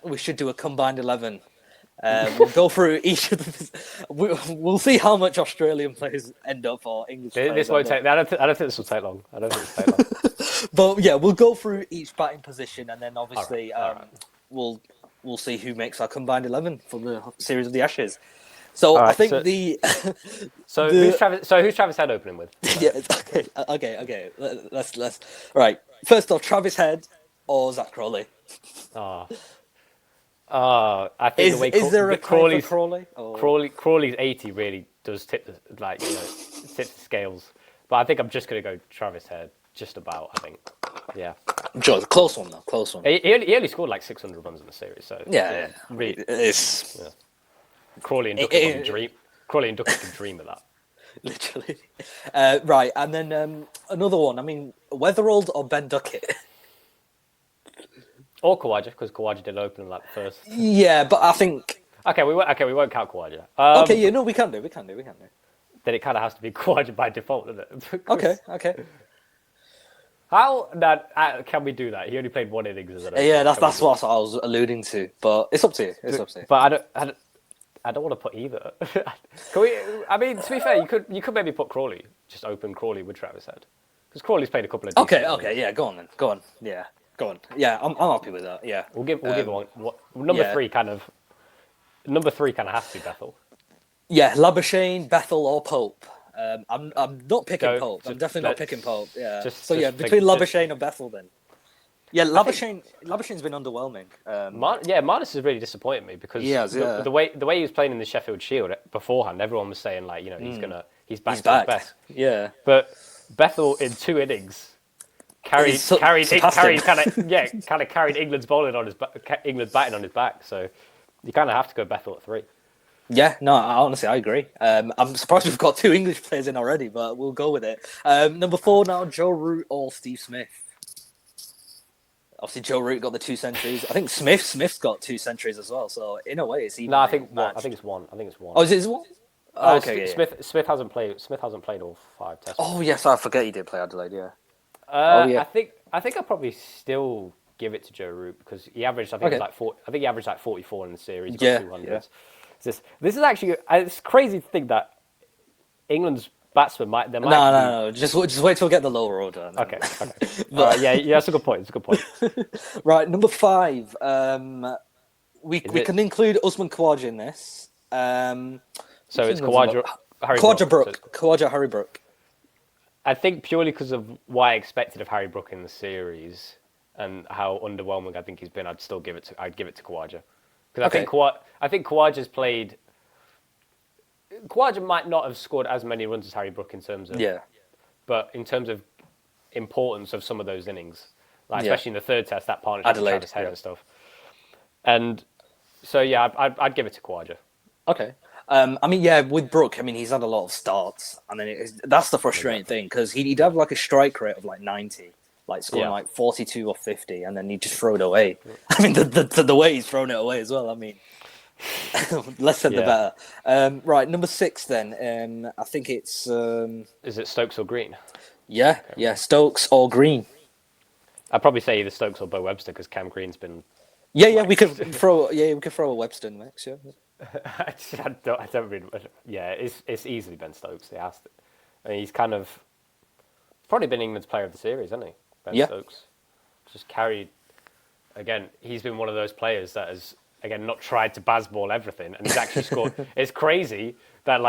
S1: we should do a combined 11. We'll go through each of the. We'll see how much Australian players end up or English players.
S2: This won't take. I don't think this will take long. I don't think it'll take long.
S1: But we'll go through each batting position, and then obviously we'll see who makes our combined 11 for the series of the Ashes. So
S2: All
S1: I
S2: right,
S1: think
S2: so who's Travis Head opening with?
S1: yeah, okay. Let's right. First off, Travis Head or Zach Crawley.
S2: Ah, I think the way
S1: Is there a time for
S2: Crawley's
S1: Crawley? Or...
S2: Crawley's 80 really does tip the tip the scales. But I think I'm just gonna go Travis Head, just about. I think, yeah.
S1: Sure, close one though, close one.
S2: He only scored like 600 runs in the series, so
S1: Yeah,
S2: really,
S1: it's
S2: Crawley and Ducky can dream. Crawley and Ducky can dream of that.
S1: literally right. And then another one. I mean, Weatherald or Ben Duckett.
S2: Or Khawaja, because Khawaja did open in like the first.
S1: Yeah, but I think
S2: Okay, we won't count Khawaja.
S1: okay. Yeah, no, we can do.
S2: Then it kind of has to be Khawaja by default, doesn't it?
S1: Okay.
S2: How can we do that? He only played one innings as an opener.
S1: Yeah, that's what I was alluding to. But it's up to you.
S2: But I don't want to put either. Can we? I mean, to be fair, you could maybe put Crawley, just open Crawley with Travis Head, because Crawley's played a couple of.
S1: Okay. Yeah, go on then. Go on. Yeah, I'm happy with that. Yeah,
S2: we'll give one. Number three kind of has to be Bethel.
S1: Yeah, Labuschagne, Bethel, or Pope. I'm not picking Pope. I'm definitely not picking Pope. Yeah. Between Labuschagne and Bethel then. Yeah, Labuschagne's been underwhelming.
S2: Marnus has really disappointed me because the way he was playing in the Sheffield Shield beforehand, everyone was saying like, he's back to his best.
S1: Yeah.
S2: But Bethel in 2 innings carried England's bowling on England's batting on his back. So you kind of have to go Bethel at 3.
S1: Yeah, no, honestly, I agree. I'm surprised we've got 2 English players in already, but we'll go with it. Number 4 now, Joe Root or Steve Smith. Obviously, Joe Root got the 2 centuries. I think Smith's got 2 centuries as well. So in a way, it's even.
S2: No, I think it's one.
S1: Oh, is it one? Okay.
S2: Smith hasn't played all 5 tests.
S1: Oh yes, I forget he did play Adelaide. Yeah.
S2: I think I'll probably still give it to Joe Root because he averaged. I think he averaged like 44 in the series. He got 200. Yeah. This is actually it's crazy to think that England's batsmen might.
S1: No. Just wait till we get the lower order.
S2: Okay. But, yeah, that's a good point.
S1: Right, number 5. We can include Usman Khawaja in this.
S2: So it's Khawaja,
S1: Harry Brook.
S2: I think purely because of what I expected of Harry Brook in the series and how underwhelming I think he's been, I'd give it to Khawaja. Because I think Khawaja's played. Khawaja might not have scored as many runs as Harry Brook in terms of.
S1: Yeah.
S2: But in terms of importance of some of those innings, especially in the 3rd test, that partnership with Travis Head and stuff. And so I'd give it to Khawaja.
S1: Okay. I mean, with Brook, I mean, he's had a lot of starts, and then that's the frustrating thing because he'd have like a strike rate of like 90. Like scoring like 42 or 50, and then he just throw it away. I mean, the way he's thrown it away as well. I mean, less said the better. Right, number 6 then. I think it's.
S2: Is it Stokes or Green?
S1: Yeah, Stokes or Green.
S2: I'd probably say either Stokes or Bo Webster because Cam Green's been.
S1: Yeah, we could throw a Webster in the mix. Yeah.
S2: I don't really. Yeah, it's easily Ben Stokes. They asked it. I mean, he's kind of probably been England's player of the series, hasn't he? Ben Stokes just carried. Again, he's been one of those players that has not tried to Bazball everything, and he's actually scored. It's crazy that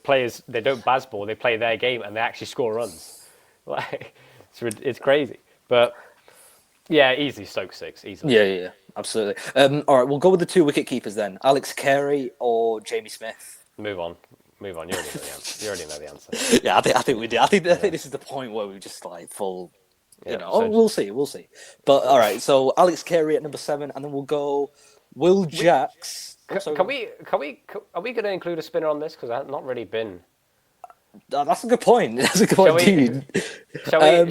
S2: players, they don't Bazball, they play their game and they actually score runs. Like it's crazy, but yeah, easy Stokes 6, easily.
S1: Yeah, absolutely. All right, we'll go with the 2 wicket keepers then: Alex Carey or Jamie Smith.
S2: Move on. You already know the answer.
S1: Yeah, I think we do. I think this is the point where we just like full. We'll see. But all right, so Alex Carey at number 7, and then we'll go Will Jacks.
S2: Are we going to include a spinner on this? Because I have not really been.
S1: That's a good point. That's a good point, dude.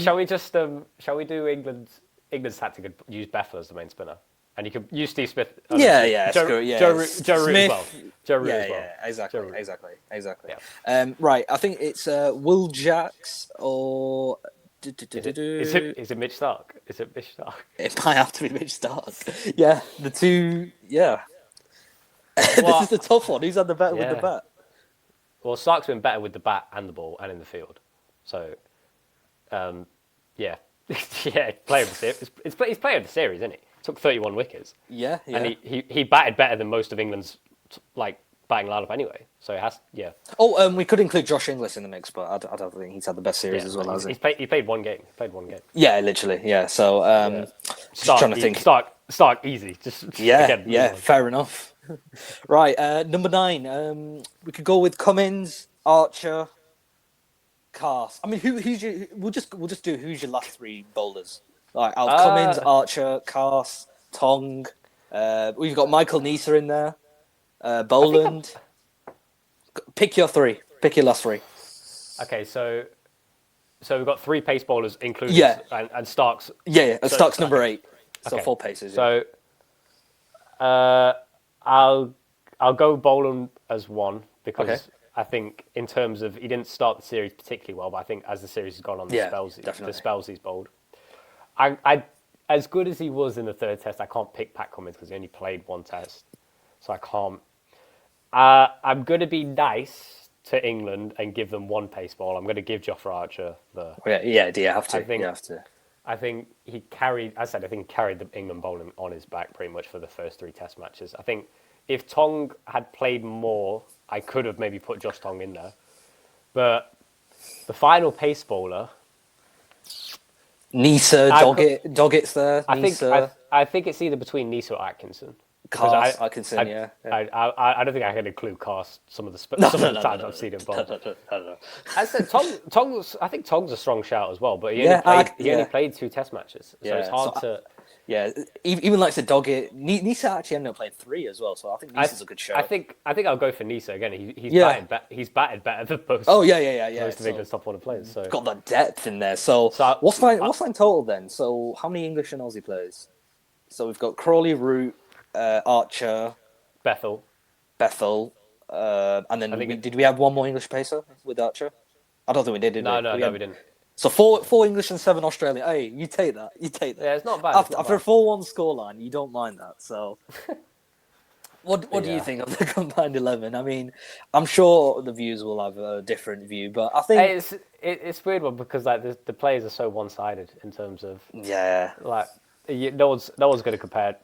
S2: Shall we do England's tactic and use Bethel as the main spinner? And you could use Steve Smith.
S1: Joe Root as well.
S2: Joe Root as well.
S1: Exactly. Yeah. Right, I think it's Will Jacks or.
S2: Is it Mitch Stark?
S1: It might have to be Mitch Stark. Yeah, the 2. Yeah. This is the tough one. Who's had the better with the bat?
S2: Well, Stark's been better with the bat and the ball and in the field. So, yeah, player of the series. He's player of the series, isn't he? took 31 wickets.
S1: Yeah.
S2: And he batted better than most of England's batting lineup anyway. So it has, yeah.
S1: Oh, we could include Josh Inglis in the mix, but I don't think he's had the best series as well, has he?
S2: He played one game.
S1: Yeah, literally. Yeah. So just trying to think.
S2: Start easy. Just
S1: Yeah. Fair enough. Right, number 9. We could go with Cummins, Archer, Cast. I mean, we'll just do who's your last 3 bowlers. Like Cummins, Archer, Cast, Tong. We've got Michael Nisa in there. Boland. Pick your 3. Pick your last 3.
S2: Okay, so we've got 3 pace bowlers including and Starks.
S1: Yeah. And Starks number 8. So 4 paces. Yeah.
S2: So I'll go Boland as 1 because I think in terms of he didn't start the series particularly well, but I think as the series has gone on, the spells he's bowled. I as good as he was in the 3rd test, I can't pick Pat Cummins because he only played 1 test, so I can't. I'm going to be nice to England and give them 1 pace ball. I'm going to give Jofra Archer the.
S1: Yeah. Do you have to?
S2: You
S1: have to.
S2: I think he carried. I think he carried the England bowling on his back pretty much for the first 3 test matches. I think if Tong had played more, I could have maybe put Josh Tong in there. But the final pace bowler,
S1: Nisa, Doggett's there.
S2: I think it's either between Nisa or Atkinson.
S1: Cast, Atkinson,
S2: I don't think I can include Cast some of the times I've seen him bowl.
S1: No.
S2: I said I think Tong's a strong shout as well, but he only played 2 test matches, so it's hard to.
S1: Even like the Doggett, Nisa actually ended up playing 3 as well, so I think Nisa's a good shout.
S2: I think I'll go for Nisa again. He's batted better than most.
S1: Oh yeah.
S2: Most of England's top order players. So
S1: got that depth in there. So what's fine total then? So how many English and Aussie players? So we've got Crawley, Root, Archer,
S2: Bethel,
S1: and then did we have 1 more English pacer with Archer? I don't think we did. Did we?
S2: No, we didn't.
S1: So 4 English and 7 Australian. Hey, you take that.
S2: Yeah, it's not bad.
S1: After a 4-1 scoreline, you don't mind that. So, what do you think of the combined 11? I mean, I'm sure the viewers will have a different view, but I think
S2: it's a weird one because like the players are so one-sided in terms of
S1: like.
S2: No one's going to compare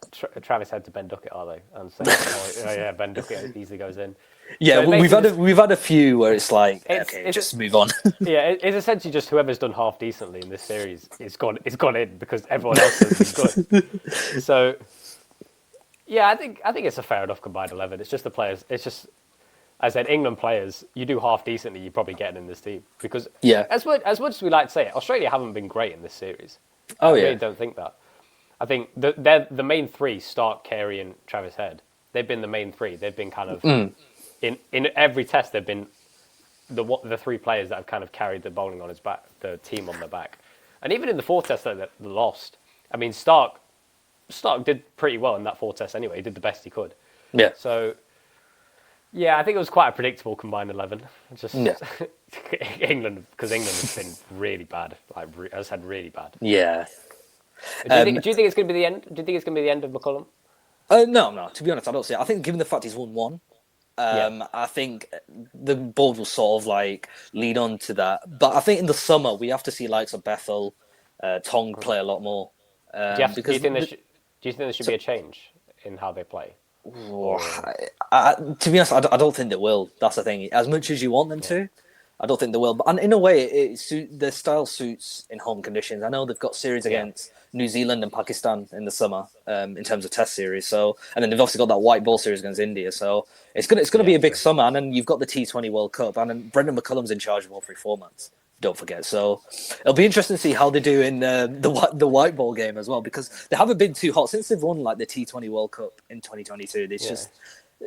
S2: Travis Head to Ben Duckett, are they? And say, Ben Duckett easily goes in.
S1: Yeah, so we've had a few where it's like just move on.
S2: It's essentially just whoever's done half decently in this series, it's gone in because everyone else has been good. So I think it's a fair enough combined 11. It's just the players. It's just, as I said, England players. You do half decently, you're probably getting in this team because as much as we like to say it, Australia haven't been great in this series. I really don't think that. I think they're the main 3, Stark, Carey and Travis Head. They've been the main 3. They've been kind of in every test. They've been the 3 players that have kind of carried the bowling on his back, the team on their back. And even in the 4th test that they lost, I mean Stark did pretty well in that 4th test anyway. He did the best he could. Yeah. So I think it was quite a predictable combined 11. Just England has been really bad. Has had really bad.
S1: Yeah.
S2: Do you think it's going to be the end? Do you think it's going to be the end of McCullum?
S1: No. To be honest, I don't see it. I think given the fact he's won 1, I think the board will sort of like lead on to that. But I think in the summer we have to see likes of Bethel, Tong play a lot more.
S2: Do you think there should be a change in how they play?
S1: To be honest, I don't think they will. That's the thing. As much as you want them to, I don't think they will. But in a way, their style suits in home conditions. I know they've got series against New Zealand and Pakistan in the summer in terms of test series. So, and then they've also got that white ball series against India. So it's gonna be a big summer. And then you've got the T20 World Cup, and then Brendan McCullum's in charge of all 3 formats. Don't forget. So it'll be interesting to see how they do in the white ball game as well, because they haven't been too hot since they've won like the T20 World Cup in 2022.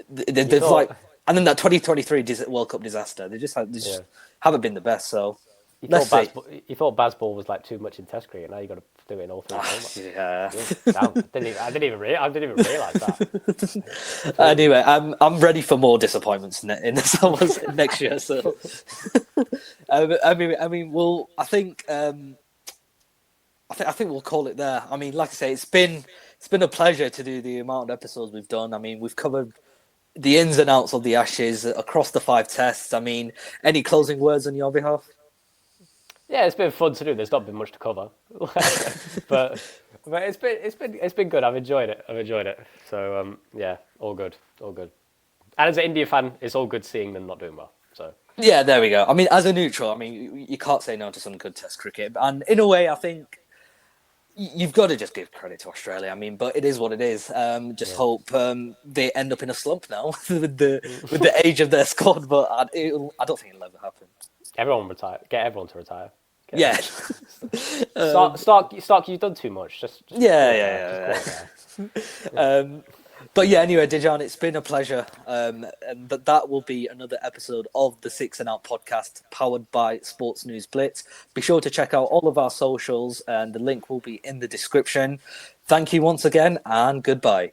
S1: They've like. And then that 2023 World Cup disaster, they just haven't been the best. So let's see.
S2: You thought Bazball was like too much in Test cricket. Now you got to do it in all 3 formats. I didn't even realise that.
S1: Anyway, I'm ready for more disappointments in the summers next year. So I think we'll call it there. I mean, like I say, it's been a pleasure to do the amount of episodes we've done. I mean, we've covered the ins and outs of the Ashes across the 5 tests. I mean, any closing words on your behalf?
S2: Yeah, it's been fun to do. There's not been much to cover. But But it's been good. I've enjoyed it. So yeah, all good. And as an India fan, it's all good seeing them not doing well. So
S1: Yeah, there we go. I mean, as a neutral, I mean, you can't say no to some good Test cricket, and in a way, I think you've got to just give credit to Australia. I mean, but it is what it is. Just hope they end up in a slump now with the age of their squad. But I don't think it'll ever happen.
S2: everyone retire. Get everyone to retire.
S1: Yeah.
S2: Stark, you've done too much. Just
S1: Yeah. But yeah, anyway, Dejan, it's been a pleasure. But that will be another episode of the Six and Out podcast powered by Sports News Blitz. Be sure to check out all of our socials, and the link will be in the description. Thank you once again, and goodbye.